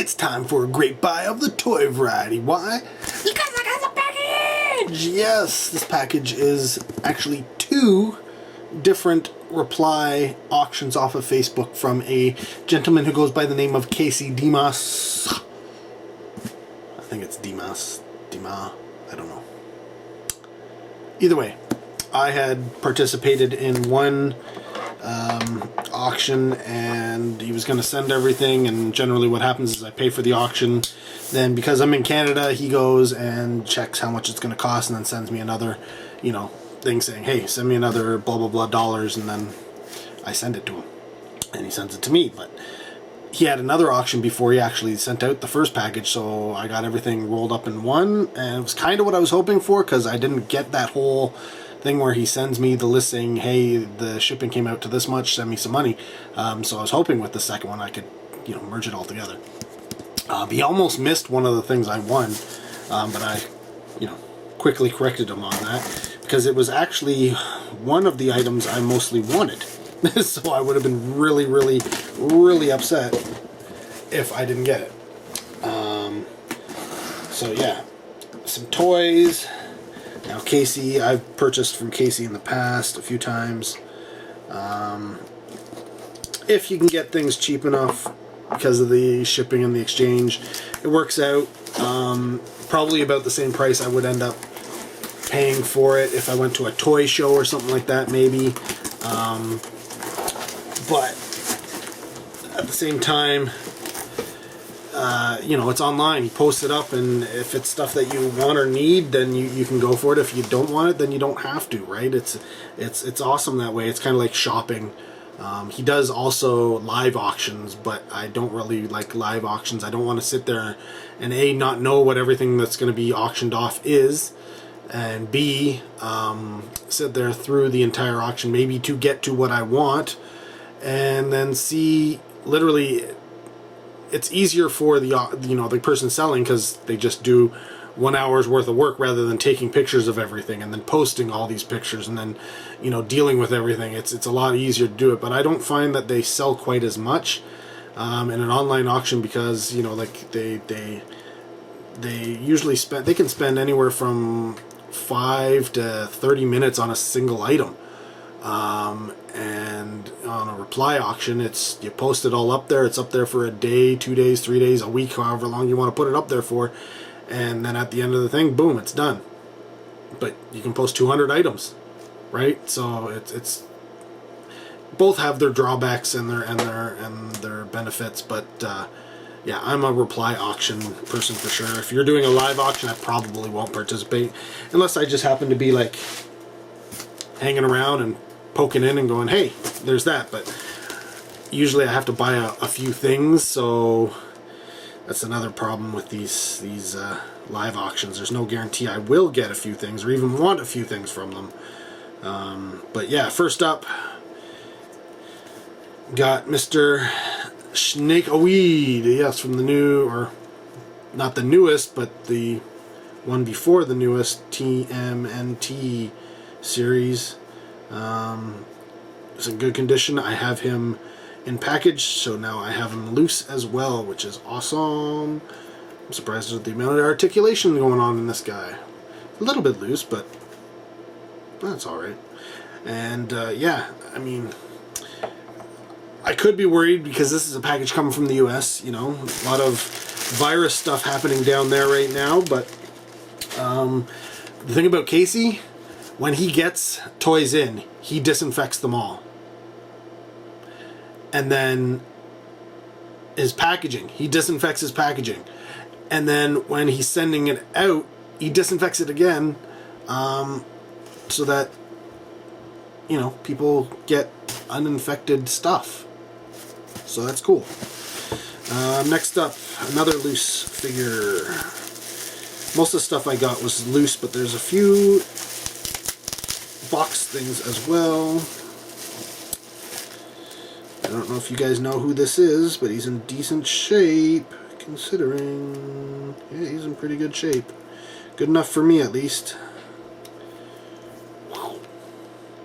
It's time for a great buy of the toy variety. Why? Because I got the package! Yes, this package is actually 2 different reply auctions off of Facebook from a gentleman who goes by the name of Casey Dimas. I think it's Dimas. I don't know. Either way, I had participated in one auction, and he was going to send everything, and generally what happens is I pay for the auction, then because I'm in Canada, he goes and checks how much it's going to cost and then sends me another, thing saying, hey, send me another blah blah blah dollars, and then I send it to him and he sends it to me. But he had another auction before he actually sent out the first package, so I got everything rolled up in one, and it was kind of what I was hoping for, because I didn't get that whole thing where he sends me the list saying, hey, the shipping came out to this much, send me some money. So I was hoping with the second one I could, merge it all together. He almost missed one of the things I won, but I, quickly corrected him on that, because it was actually one of the items I mostly wanted. So I would have been really, really, really upset if I didn't get it. So yeah, some toys. Now Casey, I've purchased from Casey in the past a few times. If you can get things cheap enough because of the shipping and the exchange, it works out. Probably about the same price I would end up paying for it if I went to a toy show or something like that, maybe. But at the same time, it's online. You post it up, and if it's stuff that you want or need, then you can go for it. If you don't want it, then you don't have to, right? It's awesome that way. It's kind of like shopping. He does also live auctions, but I don't really like live auctions. I don't want to sit there and A, not know what everything that's going to be auctioned off is, and B, sit there through the entire auction maybe to get to what I want, and then C, literally it's easier for the person selling, because they just do 1 hour's worth of work rather than taking pictures of everything and then posting all these pictures and then dealing with everything. It's a lot easier to do it, but I don't find that they sell quite as much in an online auction, because they usually they can spend anywhere from 5 to 30 minutes on a single item. And on a reply auction, you post it all up there. It's up there for a day, 2 days, 3 days, a week, however long you want to put it up there for. And then at the end of the thing, boom, it's done. But you can post 200 items, right? So it's both have their drawbacks and their benefits. But yeah, I'm a reply auction person for sure. If you're doing a live auction, I probably won't participate unless I just happen to be like hanging around and poking in and going, hey, there's that. But usually I have to buy a few things, so that's another problem with these live auctions. There's no guarantee I will get a few things or even want a few things from them. But yeah, first up, got Mr. Snakeweed. Yes, from the new, or not the newest, but the one before the newest TMNT series. It's in good condition. I have him in package, so now I have him loose as well, which is awesome. I'm surprised at the amount of articulation going on in this guy. A little bit loose, but that's alright. And yeah, I mean, I could be worried because this is a package coming from the US, a lot of virus stuff happening down there right now, but the thing about Casey, when he gets toys in, he disinfects them all. And then his packaging, he disinfects his packaging. And then when he's sending it out, he disinfects it again, so that, people get uninfected stuff. So that's cool. Next up, another loose figure. Most of the stuff I got was loose, but there's a few box things as well. I don't know if you guys know who this is, but he's in decent shape, considering. Yeah, he's in pretty good shape. Good enough for me, at least.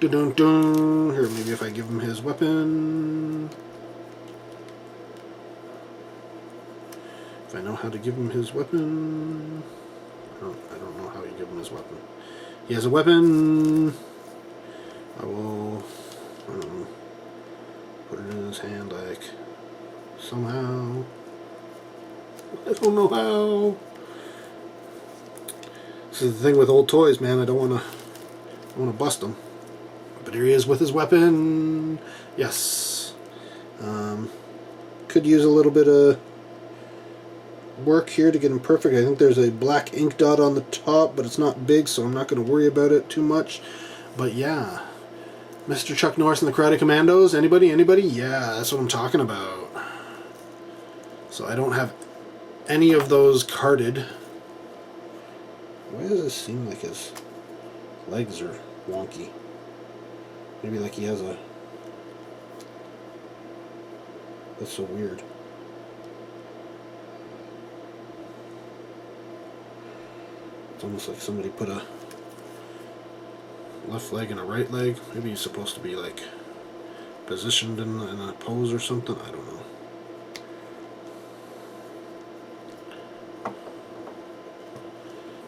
Dun-dun-dun. Here, maybe if I give him his weapon. If I know how to give him his weapon... I don't know how you give him his weapon. He has a weapon. I don't know, put it in his hand like somehow. I don't know how. This is the thing with old toys, man. I don't want to bust them. But here he is with his weapon. Yes. Could use a little bit of work here to get him perfect. I think there's a black ink dot on the top, but it's not big, so I'm not going to worry about it too much. But yeah, Mr. Chuck Norris and the Karate Commandos. Anybody? Yeah, that's what I'm talking about. So I don't have any of those carded. Why does it seem like his legs are wonky? Maybe like he has a... That's so weird. It's almost like somebody put a left leg and a right leg. Maybe he's supposed to be like positioned in a pose or something. I don't know.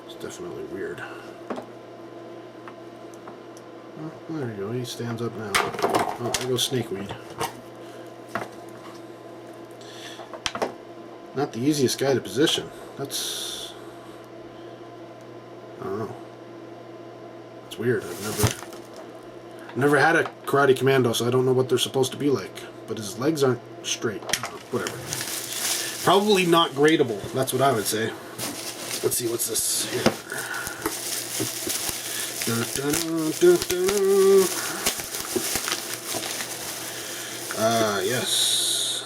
It's definitely weird. Oh, there you go. He stands up now. Oh, there goes Snakeweed. Not the easiest guy to position. That's... I don't know. It's weird. I've never had a Karate Commando, so I don't know what they're supposed to be like. But his legs aren't straight. Whatever. Probably not gradable. That's what I would say. Let's see, what's this here? Yes.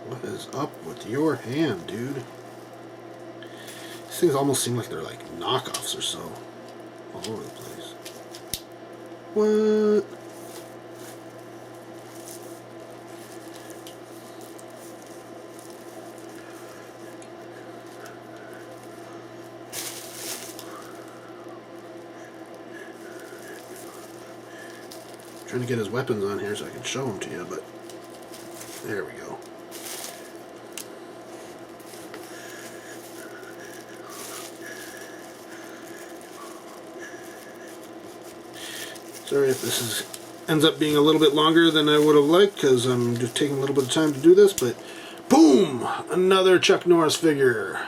What is up with your hand, dude? These things almost seem like they're like knockoffs or so. All over the place. What? Trying to get his weapons on here so I can show them to you, but there we go. Sorry if this ends up being a little bit longer than I would have liked, because I'm just taking a little bit of time to do this, but boom! Another Chuck Norris figure.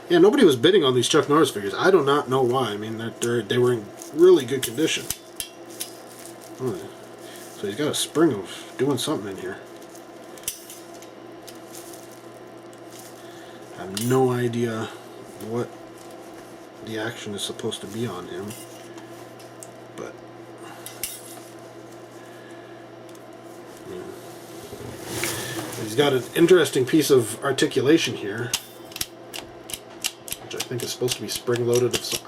Yeah, nobody was bidding on these Chuck Norris figures. I do not know why. I mean, they were in really good condition. Oh, so he's got a spring of doing something in here. I have no idea what the action is supposed to be on him, but he's got an interesting piece of articulation here, which I think is supposed to be spring-loaded of some...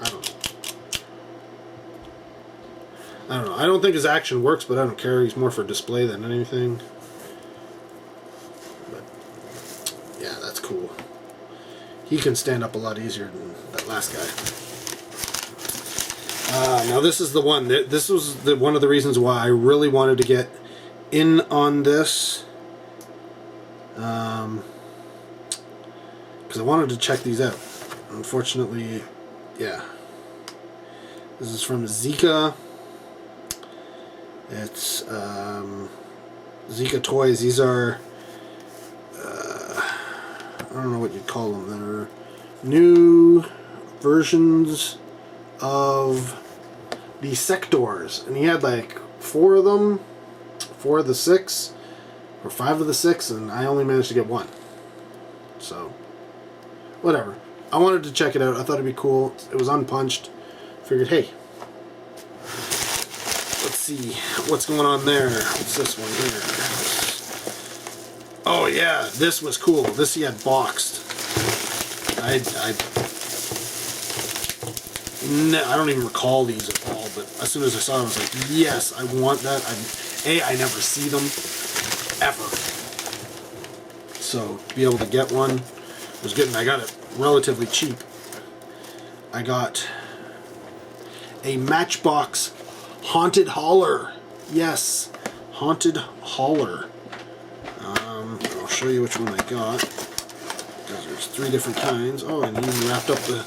I don't know. I don't think his action works, but I don't care. He's more for display than anything. But, yeah, that's cool. He can stand up a lot easier than that last guy. Now this is the one. This was one of the reasons why I really wanted to get in on this. Because I wanted to check these out. Unfortunately, yeah. This is from Zika. It's Zika Toys. These are I don't know what you'd call them. They're new versions of the Sectors, and he had like 4 of them, 4 of the 6, or 5 of the 6, and I only managed to get 1. So, whatever. I wanted to check it out. I thought it'd be cool. It was unpunched. Figured, hey, let's see what's going on there. What's this one here? Oh yeah, this was cool. This he had boxed. I don't even recall these at all, but as soon as I saw them, I was like, yes, I want that. I never see them ever. So to be able to get one was good, and I got it relatively cheap. I got a Matchbox Haunted Hauler. Yes, Haunted Hauler. I'll show you which one I got, because there's 3 different kinds. Oh, and he even wrapped up the...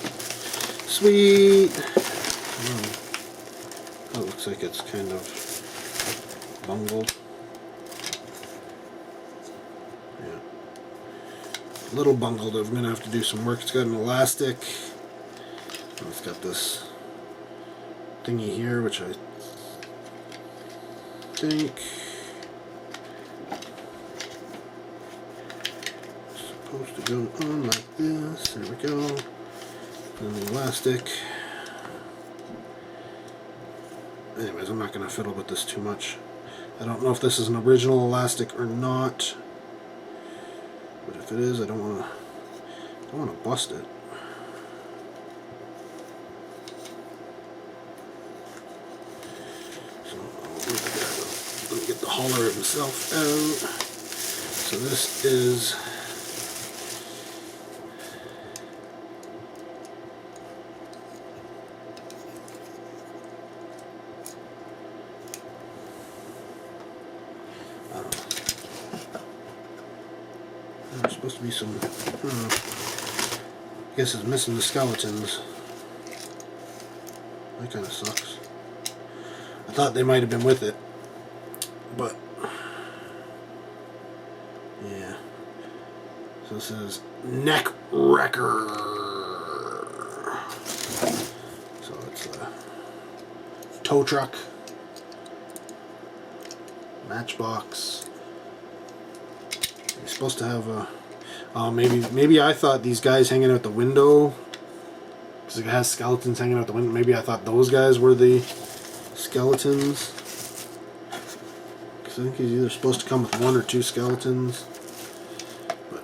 Sweet! Oh, that looks like it's kind of bungled. Yeah. A little bungled. I'm going to have to do some work. It's got an elastic. And it's got this thingy here, which I think... supposed to go on like this. There we go. And the elastic. Anyways, I'm not going to fiddle with this too much. I don't know if this is an original elastic or not. But if it is, I don't want to bust it. So let me get the hauler himself out. So this is... There's supposed to be some, I guess it's missing the skeletons. That kind of sucks. I thought they might have been with it, but yeah. So this is Neck Wrecker. So it's a tow truck, matchbox. You're supposed to have a... maybe I thought these guys hanging out the window, because it has skeletons hanging out the window. Maybe I thought those guys were the skeletons. Because I think he's either supposed to come with 1 or 2 skeletons. But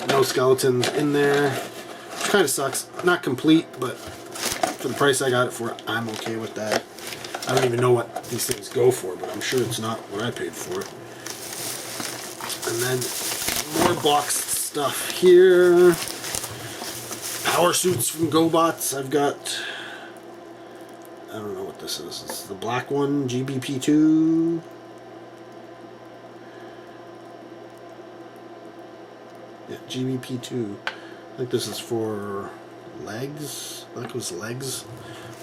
no skeletons in there. Which kind of sucks. Not complete, but for the price I got it for, I'm okay with that. I don't even know what these things go for, but I'm sure it's not what I paid for it. And then more boxed stuff here. Power suits from GoBots. I've got... I don't know what this is. It's the black one, GBP2. Yeah, GBP2. I think this is for legs. I think it was legs.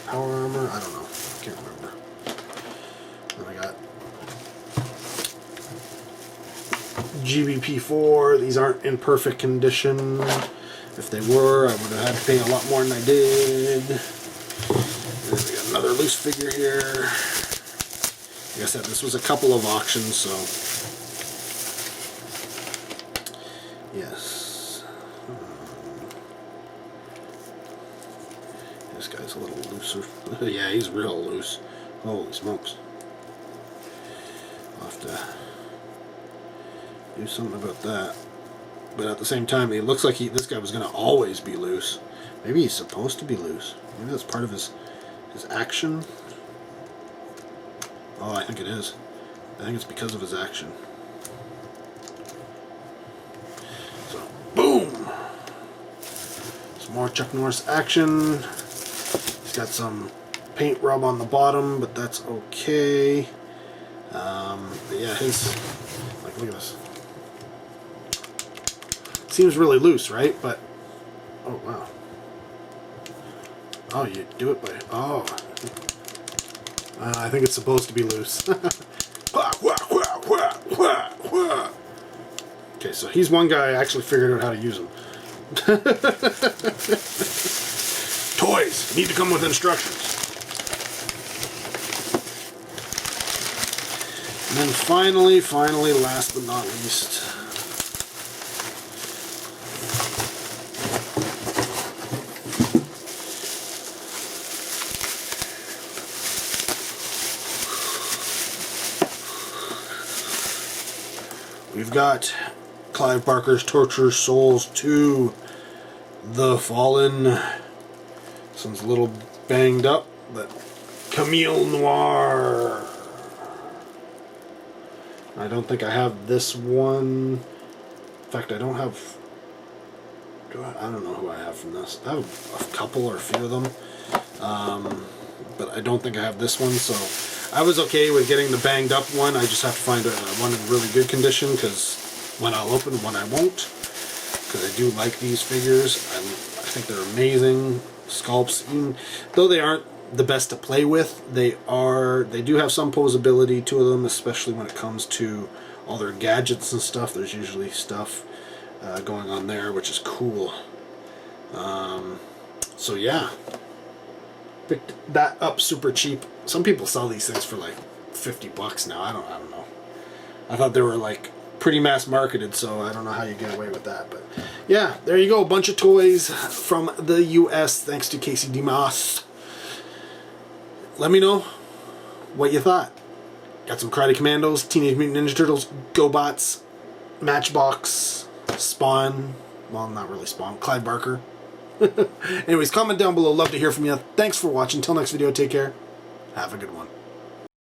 Power armor. I don't know. I can't remember. Then I got GBP4. These aren't in perfect condition. If they were, I would have had to pay a lot more than I did. And then we got another loose figure here. Like I said, this was a couple of auctions, so yes. This guy's a little looser. Yeah, he's real loose. Holy smokes. I'll have to do something about that. But at the same time, it looks like this guy was going to always be loose. Maybe he's supposed to be loose. Maybe that's part of his action. Oh, I think it is. I think it's because of his action. So, boom! Some more Chuck Norris action. He's got some paint rub on the bottom, but that's okay. But yeah, look at this. Seems really loose, right? But, oh wow. Oh, you do it by, oh. I think it's supposed to be loose. Okay, so he's one guy I actually figured out how to use him. Toys need to come with instructions. And then finally, last but not least, we've got Clive Barker's Torture Souls 2, The Fallen. This one's a little banged up, but Camille Noir. I don't think I have this one. In fact, I don't have... I don't know who I have from this. I have a couple or a few of them. But I don't think I have this one, so I was okay with getting the banged up one. I just have to find one in really good condition, because One I'll open, one I won't, because I do like these figures. I think they're amazing sculpts. Even though they aren't the best to play with, they do have some posability to them, especially when it comes to all their gadgets and stuff. There's usually stuff going on there, which is cool. So yeah, picked that up super cheap. Some people sell these things for like $50 now. I don't know. I thought they were like pretty mass marketed, so I don't know how you get away with that. But yeah, there you go, a bunch of toys from the US, thanks to Casey DeMoss. Let me know what you thought. Got some Karate Commandos, Teenage Mutant Ninja Turtles, GoBots, Matchbox, Spawn. Well, not really Spawn. Clive Barker. Anyways, comment down below. Love to hear from you. Thanks for watching. Till next video, take care. Have a good one.